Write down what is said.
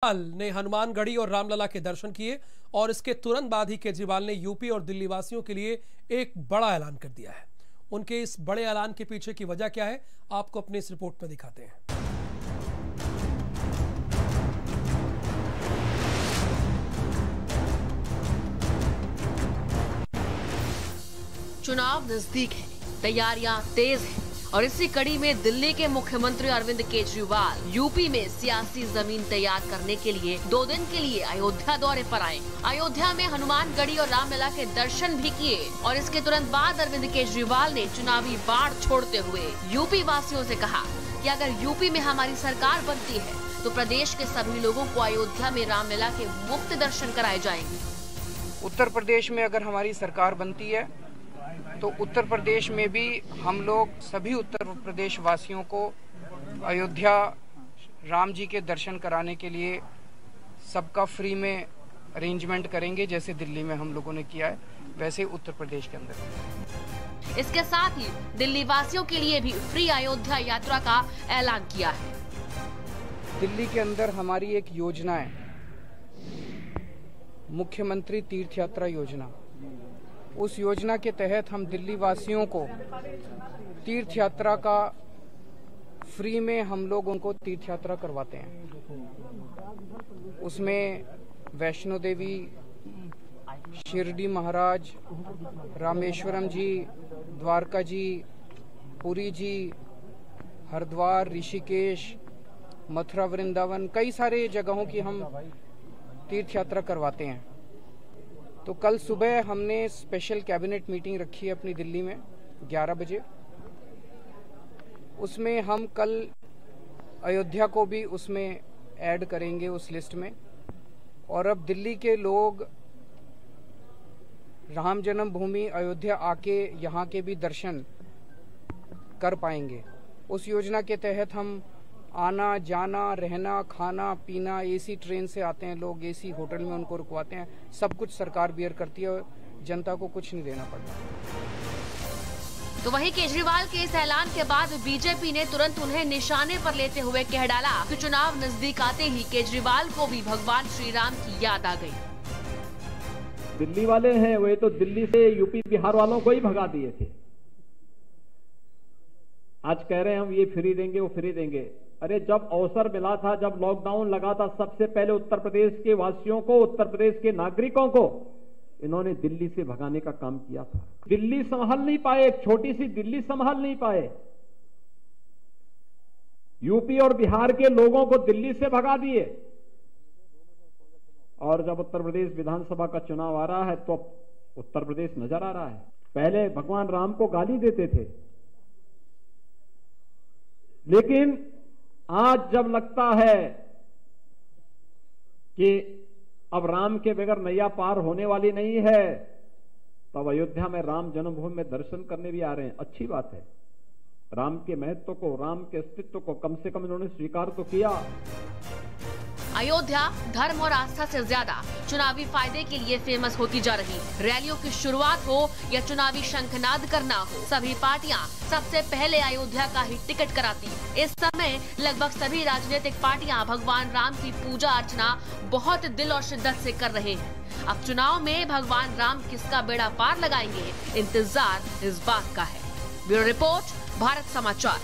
ने हनुमानगढ़ी और रामलला के दर्शन किए और इसके तुरंत बाद ही केजरीवाल ने यूपी और दिल्ली वासियों के लिए एक बड़ा ऐलान कर दिया है। उनके इस बड़े ऐलान के पीछे की वजह क्या है, आपको अपनी इस रिपोर्ट में दिखाते हैं। चुनाव नजदीक है, तैयारियां तेज हैं और इसी कड़ी में दिल्ली के मुख्यमंत्री अरविंद केजरीवाल यूपी में सियासी जमीन तैयार करने के लिए 2 दिन के लिए अयोध्या दौरे पर आए। अयोध्या में हनुमानगढ़ी और रामलला के दर्शन भी किए और इसके तुरंत बाद अरविंद केजरीवाल ने चुनावी बाढ़ छोड़ते हुए यूपी वासियों से कहा कि अगर यूपी में हमारी सरकार बनती है तो प्रदेश के सभी लोगों को अयोध्या में रामलला के मुफ्त दर्शन कराए जाएंगे। उत्तर प्रदेश में अगर हमारी सरकार बनती है तो उत्तर प्रदेश में भी हम लोग सभी उत्तर प्रदेश वासियों को अयोध्या राम जी के दर्शन कराने के लिए सबका फ्री में अरेंजमेंट करेंगे, जैसे दिल्ली में हम लोगों ने किया है वैसे उत्तर प्रदेश के अंदर। इसके साथ ही दिल्ली वासियों के लिए भी फ्री अयोध्या यात्रा का ऐलान किया है। दिल्ली के अंदर हमारी एक योजना है, मुख्यमंत्री तीर्थ यात्रा योजना। उस योजना के तहत हम दिल्ली वासियों को तीर्थ यात्रा का फ्री में हम लोग उनको तीर्थ यात्रा करवाते हैं। उसमें वैष्णो देवी, शिरडी महाराज, रामेश्वरम जी, द्वारका जी, पुरी जी, हरिद्वार, ऋषिकेश, मथुरा, वृंदावन, कई सारे जगहों की हम तीर्थ यात्रा करवाते हैं। तो कल सुबह हमने स्पेशल कैबिनेट मीटिंग रखी है अपनी दिल्ली में 11 बजे। उसमें हम कल अयोध्या को भी उसमें ऐड करेंगे उस लिस्ट में। और अब दिल्ली के लोग राम जन्मभूमि अयोध्या आके यहाँ के भी दर्शन कर पाएंगे। उस योजना के तहत हम आना जाना, रहना, खाना पीना, एसी ट्रेन से आते हैं लोग, एसी होटल में उनको रुकवाते हैं, सब कुछ सरकार बियर करती है और जनता को कुछ नहीं देना पड़ता। तो वहीं केजरीवाल के इस ऐलान के बाद बीजेपी ने तुरंत उन्हें निशाने पर लेते हुए कह डाला कि चुनाव नजदीक आते ही केजरीवाल को भी भगवान श्री राम की याद आ गई। दिल्ली वाले हैं वे तो दिल्ली से यूपी बिहार वालों को ही भगा दिए थे। आज कह रहे हैं हम ये फ्री देंगे, वो फ्री देंगे। अरे जब अवसर मिला था, जब लॉकडाउन लगा था, सबसे पहले उत्तर प्रदेश के वासियों को, उत्तर प्रदेश के नागरिकों को इन्होंने दिल्ली से भगाने का काम किया था। दिल्ली संभाल नहीं पाए, एक छोटी सी दिल्ली संभाल नहीं पाए। यूपी और बिहार के लोगों को दिल्ली से भगा दिए। और जब उत्तर प्रदेश विधानसभा का चुनाव आ रहा है तो उत्तर प्रदेश नजर आ रहा है। पहले भगवान राम को गाली देते थे, लेकिन आज जब लगता है कि अब राम के बगैर नैया पार होने वाली नहीं है, तब अयोध्या में राम जन्मभूमि में दर्शन करने भी आ रहे हैं। अच्छी बात है। राम के महत्व को, राम के अस्तित्व को कम से कम इन्होंने स्वीकार तो किया। अयोध्या धर्म और आस्था से ज्यादा चुनावी फायदे के लिए फेमस होती जा रही है। रैलियों की शुरुआत हो या चुनावी शंखनाद करना हो, सभी पार्टियां सबसे पहले अयोध्या का ही टिकट कराती है। इस समय लगभग सभी राजनीतिक पार्टियां भगवान राम की पूजा अर्चना बहुत दिल और शिद्दत से कर रहे हैं। अब चुनाव में भगवान राम किसका बेड़ा पार लगाएंगे, इंतजार इस बात का है। ब्यूरो रिपोर्ट, भारत समाचार।